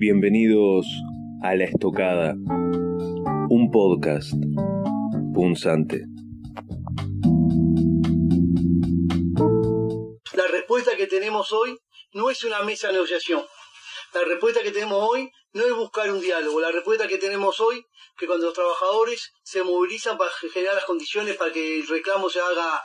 Bienvenidos a La Estocada, un podcast punzante. La respuesta que tenemos hoy no es una mesa de negociación. La respuesta que tenemos hoy no es buscar un diálogo. La respuesta que tenemos hoy, que cuando los trabajadores se movilizan para generar las condiciones para que el reclamo se haga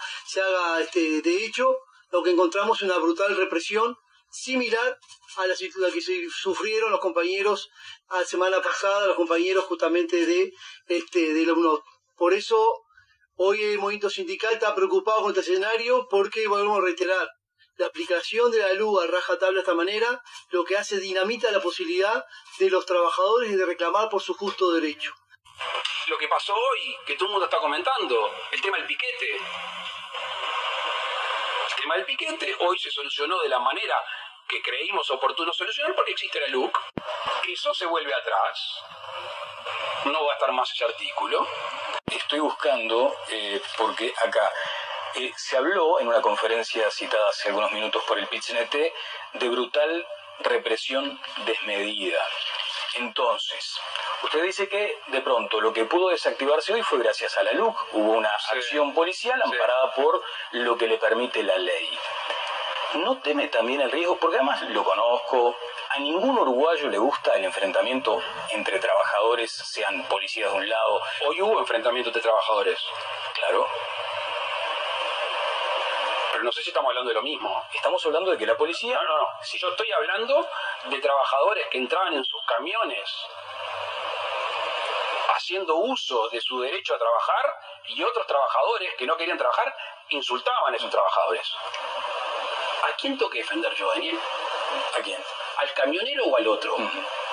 de hecho, lo que encontramos es una brutal represión similar a la que sufrieron los compañeros la semana pasada, los compañeros justamente de la UNOT. Por eso hoy el movimiento sindical está preocupado con este escenario, porque volvemos a reiterar, la aplicación de la LUC a rajatabla de esta manera lo que hace dinamita la posibilidad de los trabajadores de reclamar por su justo derecho. Lo que pasó hoy, que todo el mundo está comentando, el tema del piquete. El tema del piquete hoy se solucionó de la manera que creímos oportuno solucionar porque existe la LUC. Eso se vuelve atrás. No va a estar más ese artículo. Estoy buscando, porque acá se habló en una conferencia citada hace algunos minutos por el PIT-CNT de brutal represión desmedida. Entonces, usted dice que de pronto lo que pudo desactivarse hoy fue gracias a la LUC. Hubo una acción policial amparada por lo que le permite la ley. ¿No teme también el riesgo? Porque además lo conozco, a ningún uruguayo le gusta el enfrentamiento entre trabajadores, sean policías de un lado. Hoy hubo enfrentamientos de trabajadores. Claro. Pero no sé si estamos hablando de lo mismo. Estamos hablando de que la policía... No. Si yo estoy hablando de trabajadores que entraban en sus camiones haciendo uso de su derecho a trabajar, y otros trabajadores que no querían trabajar insultaban a esos trabajadores. ¿A quién tengo que defender yo, Daniel? ¿A quién? ¿Al camionero o al otro?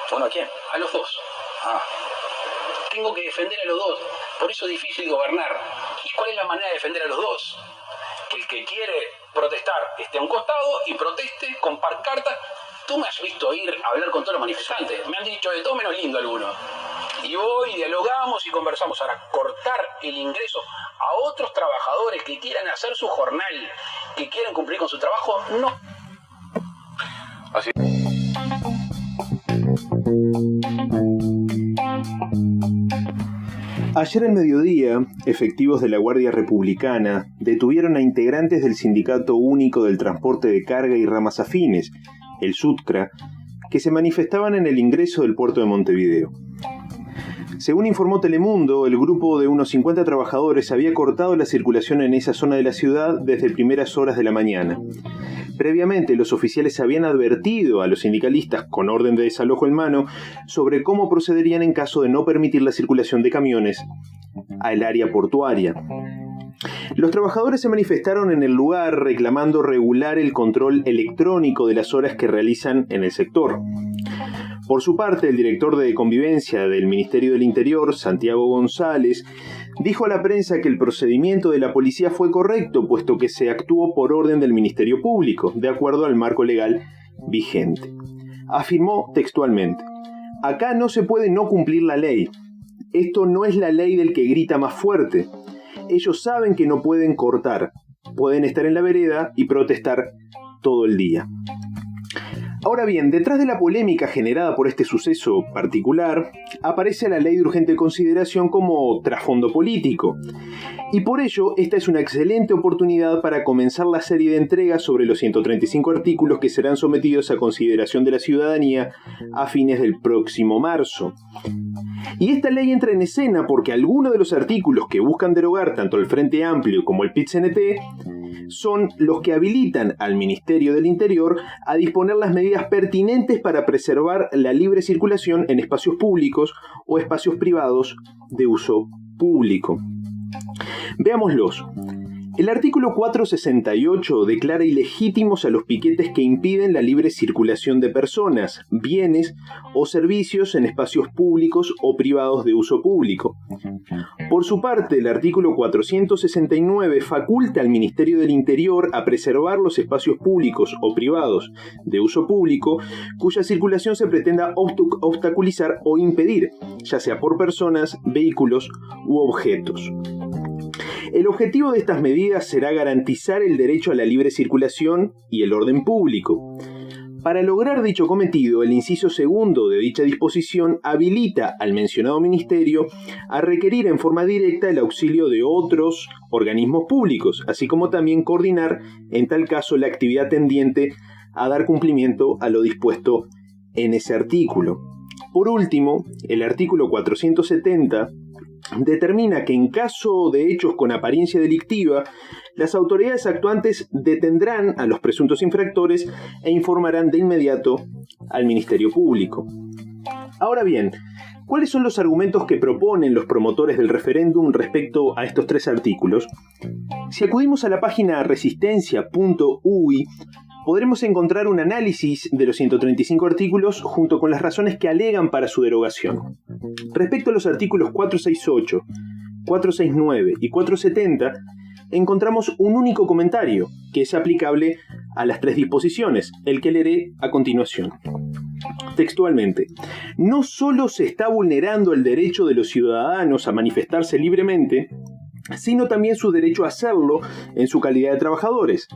Bueno, ¿a quién? A los dos. Tengo que defender a los dos. Por eso es difícil gobernar. ¿Y cuál es la manera de defender a los dos? Que el que quiere protestar esté a un costado y proteste con pancartas. Tú me has visto ir a hablar con todos los manifestantes. Me han dicho de todo menos lindo algunos. Y hoy dialogamos y conversamos. Ahora, cortar el ingreso a otros trabajadores que quieran hacer su jornal, que quieran cumplir con su trabajo, no. Así. Ayer al mediodía, efectivos de la Guardia Republicana detuvieron a integrantes del Sindicato Único del Transporte de Carga y Ramas Afines, el SUTCRA, que se manifestaban en el ingreso del puerto de Montevideo. Según informó Telemundo, el grupo de unos 50 trabajadores había cortado la circulación en esa zona de la ciudad desde primeras horas de la mañana. Previamente, los oficiales habían advertido a los sindicalistas, con orden de desalojo en mano, sobre cómo procederían en caso de no permitir la circulación de camiones al área portuaria. Los trabajadores se manifestaron en el lugar reclamando regular el control electrónico de las horas que realizan en el sector. Por su parte, el director de Convivencia del Ministerio del Interior, Santiago González, dijo a la prensa que el procedimiento de la policía fue correcto, puesto que se actuó por orden del Ministerio Público, de acuerdo al marco legal vigente. Afirmó textualmente: "Acá no se puede no cumplir la ley. Esto no es la ley del que grita más fuerte. Ellos saben que no pueden cortar, pueden estar en la vereda y protestar todo el día". Ahora bien, detrás de la polémica generada por este suceso particular, aparece la ley de urgente consideración como trasfondo político. Y por ello, esta es una excelente oportunidad para comenzar la serie de entregas sobre los 135 artículos que serán sometidos a consideración de la ciudadanía a fines del próximo marzo. Y esta ley entra en escena porque algunos de los artículos que buscan derogar tanto el Frente Amplio como el PIT-CNT son los que habilitan al Ministerio del Interior a disponer las medidas pertinentes para preservar la libre circulación en espacios públicos o espacios privados de uso público. Veámoslos. El artículo 468 declara ilegítimos a los piquetes que impiden la libre circulación de personas, bienes o servicios en espacios públicos o privados de uso público. Por su parte, el artículo 469 faculta al Ministerio del Interior a preservar los espacios públicos o privados de uso público cuya circulación se pretenda obstaculizar o impedir, ya sea por personas, vehículos u objetos. El objetivo de estas medidas será garantizar el derecho a la libre circulación y el orden público. Para lograr dicho cometido, el inciso segundo de dicha disposición habilita al mencionado ministerio a requerir en forma directa el auxilio de otros organismos públicos, así como también coordinar, en tal caso, la actividad tendiente a dar cumplimiento a lo dispuesto en ese artículo. Por último, el artículo 470 determina que en caso de hechos con apariencia delictiva, las autoridades actuantes detendrán a los presuntos infractores e informarán de inmediato al Ministerio Público. Ahora bien, ¿cuáles son los argumentos que proponen los promotores del referéndum respecto a estos tres artículos? Si acudimos a la página resistencia.ui, podremos encontrar un análisis de los 135 artículos junto con las razones que alegan para su derogación. Respecto a los artículos 468, 469 y 470, encontramos un único comentario que es aplicable a las tres disposiciones, el que leeré a continuación. Textualmente, no solo se está vulnerando el derecho de los ciudadanos a manifestarse libremente, sino también su derecho a hacerlo en su calidad de trabajadores.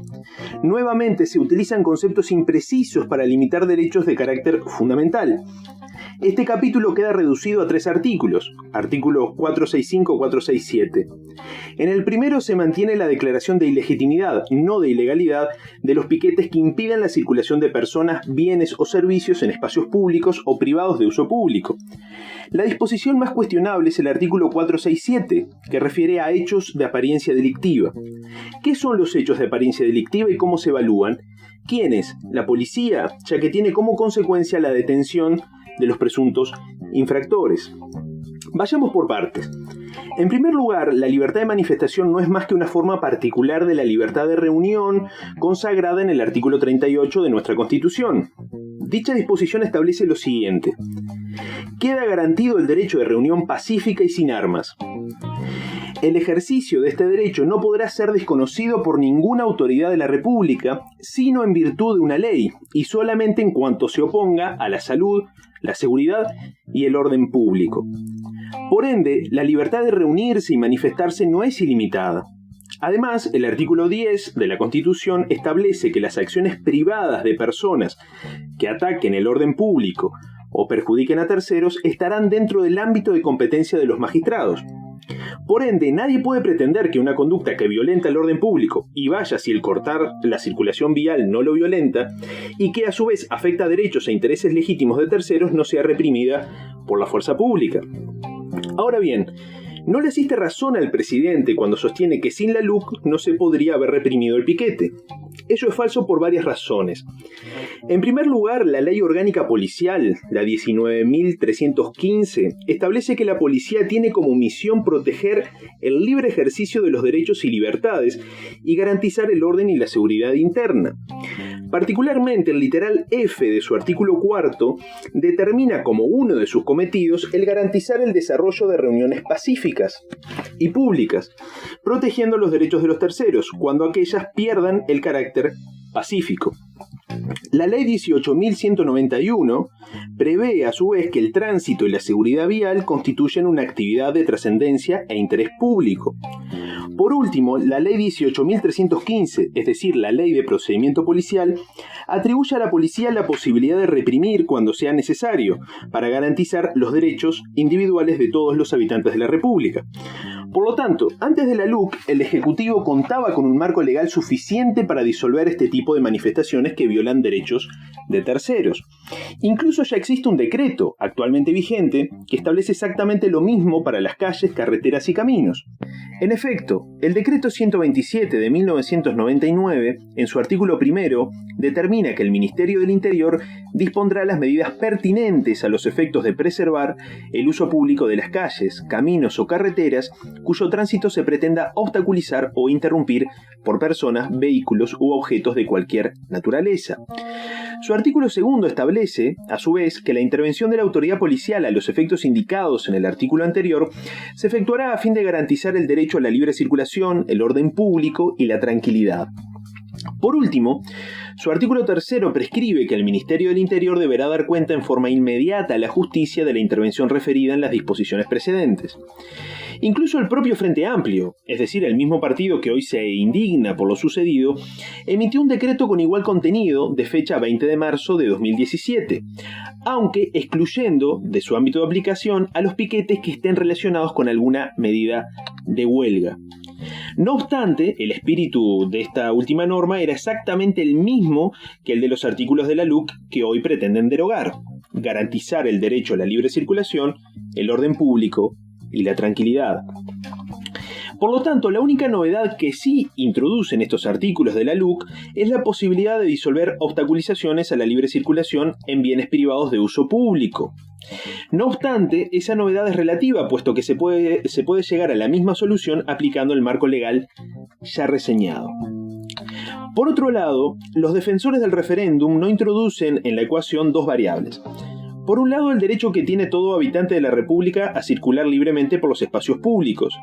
Nuevamente se utilizan conceptos imprecisos para limitar derechos de carácter fundamental. Este capítulo queda reducido a tres artículos, artículos 465 y 467. En el primero se mantiene la declaración de ilegitimidad, no de ilegalidad, de los piquetes que impidan la circulación de personas, bienes o servicios en espacios públicos o privados de uso público. La disposición más cuestionable es el artículo 467, que refiere a hechos de apariencia delictiva. ¿Qué son los hechos de apariencia delictiva y cómo se evalúan? ¿Quiénes? La policía, ya que tiene como consecuencia la detención de los presuntos infractores. Vayamos por partes. En primer lugar, la libertad de manifestación no es más que una forma particular de la libertad de reunión consagrada en el artículo 38 de nuestra Constitución. Dicha disposición establece lo siguiente: queda garantido el derecho de reunión pacífica y sin armas. El ejercicio de este derecho no podrá ser desconocido por ninguna autoridad de la República, sino en virtud de una ley, y solamente en cuanto se oponga a la salud, la seguridad y el orden público. Por ende, la libertad de reunirse y manifestarse no es ilimitada. Además, el artículo 10 de la Constitución establece que las acciones privadas de personas que ataquen el orden público o perjudiquen a terceros estarán dentro del ámbito de competencia de los magistrados. Por ende, nadie puede pretender que una conducta que violenta el orden público, y vaya si el cortar la circulación vial no lo violenta, y que a su vez afecta derechos e intereses legítimos de terceros, no sea reprimida por la fuerza pública. Ahora bien, no le asiste razón al presidente cuando sostiene que sin la LUC no se podría haber reprimido el piquete. Ello es falso por varias razones. En primer lugar, la Ley Orgánica Policial, la 19.315, establece que la policía tiene como misión proteger el libre ejercicio de los derechos y libertades y garantizar el orden y la seguridad interna. Particularmente, el literal F de su artículo 4 determina como uno de sus cometidos el garantizar el desarrollo de reuniones pacíficas y públicas, protegiendo los derechos de los terceros, cuando aquellas pierdan el carácter pacífico. La Ley 18.191 prevé a su vez que el tránsito y la seguridad vial constituyen una actividad de trascendencia e interés público. Por último, la Ley 18.315, es decir, la Ley de Procedimiento Policial, atribuye a la policía la posibilidad de reprimir cuando sea necesario, para garantizar los derechos individuales de todos los habitantes de la República. Por lo tanto, antes de la LUC, el Ejecutivo contaba con un marco legal suficiente para disolver este tipo de manifestaciones que violan derechos de terceros. Incluso ya existe un decreto, actualmente vigente, que establece exactamente lo mismo para las calles, carreteras y caminos. En efecto, el decreto 127 de 1999, en su artículo primero, determina que el Ministerio del Interior dispondrá las medidas pertinentes a los efectos de preservar el uso público de las calles, caminos o carreteras cuyo tránsito se pretenda obstaculizar o interrumpir por personas, vehículos u objetos de cualquier naturaleza. Su artículo segundo establece, a su vez, que la intervención de la autoridad policial a los efectos indicados en el artículo anterior se efectuará a fin de garantizar el derecho a la libre circulación, el orden público y la tranquilidad. Por último, su artículo tercero prescribe que el Ministerio del Interior deberá dar cuenta en forma inmediata a la justicia de la intervención referida en las disposiciones precedentes. Incluso el propio Frente Amplio, es decir, el mismo partido que hoy se indigna por lo sucedido, emitió un decreto con igual contenido de fecha 20 de marzo de 2017, aunque excluyendo de su ámbito de aplicación a los piquetes que estén relacionados con alguna medida de huelga. No obstante, el espíritu de esta última norma era exactamente el mismo que el de los artículos de la LUC que hoy pretenden derogar: garantizar el derecho a la libre circulación, el orden público y la tranquilidad. Por lo tanto, la única novedad que sí introducen estos artículos de la LUC es la posibilidad de disolver obstaculizaciones a la libre circulación en bienes privados de uso público. No obstante, esa novedad es relativa, puesto que se puede llegar a la misma solución aplicando el marco legal ya reseñado. Por otro lado, los defensores del referéndum no introducen en la ecuación dos variables. Por un lado, el derecho que tiene todo habitante de la República a circular libremente por los espacios públicos,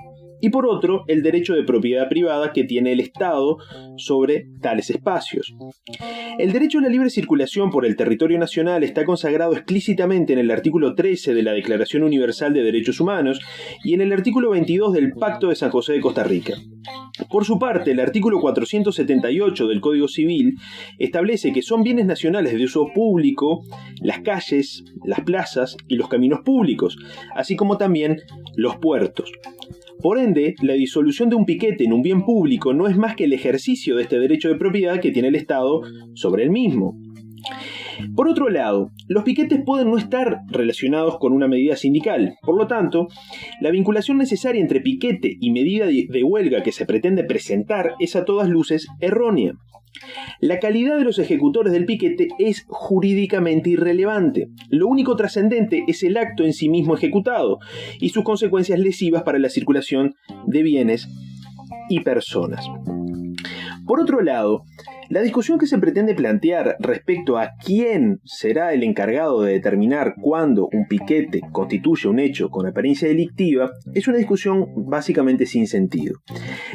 y por otro, el derecho de propiedad privada que tiene el Estado sobre tales espacios. El derecho a la libre circulación por el territorio nacional está consagrado explícitamente en el artículo 13 de la Declaración Universal de Derechos Humanos y en el artículo 22 del Pacto de San José de Costa Rica. Por su parte, el artículo 478 del Código Civil establece que son bienes nacionales de uso público las calles, las plazas y los caminos públicos, así como también los puertos. Por ende, la disolución de un piquete en un bien público no es más que el ejercicio de este derecho de propiedad que tiene el Estado sobre el mismo. Por otro lado, los piquetes pueden no estar relacionados con una medida sindical. Por lo tanto, la vinculación necesaria entre piquete y medida de huelga que se pretende presentar es a todas luces errónea. La calidad de los ejecutores del piquete es jurídicamente irrelevante. Lo único trascendente es el acto en sí mismo ejecutado y sus consecuencias lesivas para la circulación de bienes y personas. Por otro lado, la discusión que se pretende plantear respecto a quién será el encargado de determinar cuándo un piquete constituye un hecho con apariencia delictiva es una discusión básicamente sin sentido.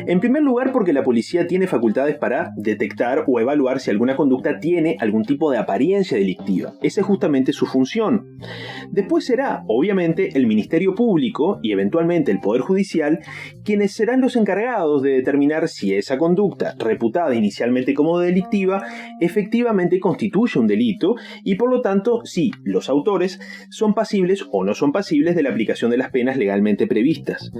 En primer lugar, porque la policía tiene facultades para detectar o evaluar si alguna conducta tiene algún tipo de apariencia delictiva. Esa es justamente su función. Después será, obviamente, el Ministerio Público y eventualmente el Poder Judicial quienes serán los encargados de determinar si esa conducta, reputada inicialmente como delictiva, efectivamente constituye un delito y por lo tanto si los autores son pasibles o no son pasibles de la aplicación de las penas legalmente previstas.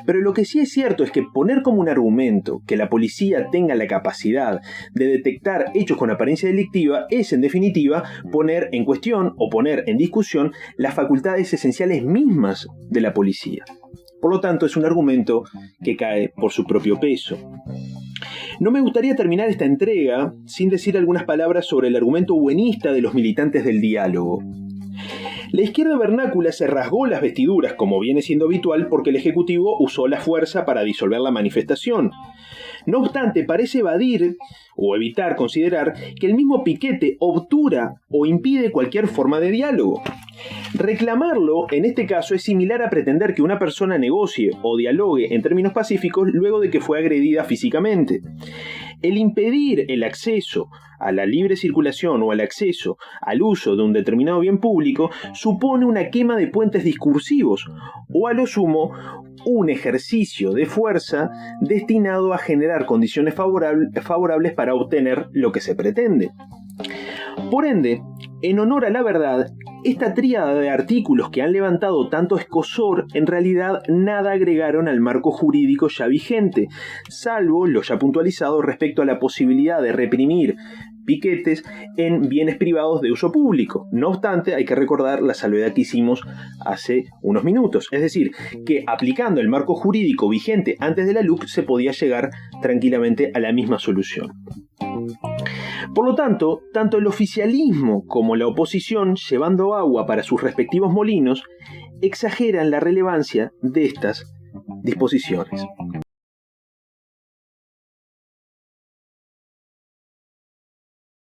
Pero lo que sí es cierto es que poner como un argumento que la policía tenga la capacidad de detectar hechos con apariencia delictiva es en definitiva poner en cuestión o poner en discusión las facultades esenciales mismas de la policía. Por lo tanto, es un argumento que cae por su propio peso. No me gustaría terminar esta entrega sin decir algunas palabras sobre el argumento buenista de los militantes del diálogo. La izquierda vernácula se rasgó las vestiduras, como viene siendo habitual, porque el Ejecutivo usó la fuerza para disolver la manifestación. No obstante, parece evadir o evitar considerar que el mismo piquete obtura o impide cualquier forma de diálogo. Reclamarlo, en este caso, es similar a pretender que una persona negocie o dialogue en términos pacíficos luego de que fue agredida físicamente. El impedir el acceso a la libre circulación o al acceso al uso de un determinado bien público supone una quema de puentes discursivos o a lo sumo un ejercicio de fuerza destinado a generar condiciones favorables para obtener lo que se pretende. Por ende, en honor a la verdad, esta tríada de artículos que han levantado tanto escozor en realidad nada agregaron al marco jurídico ya vigente, salvo lo ya puntualizado respecto a la posibilidad de reprimir piquetes en bienes privados de uso público. No obstante, hay que recordar la salvedad que hicimos hace unos minutos, es decir, que aplicando el marco jurídico vigente antes de la LUC se podía llegar tranquilamente a la misma solución. Por lo tanto, tanto el oficialismo como la oposición, llevando agua para sus respectivos molinos, exageran la relevancia de estas disposiciones.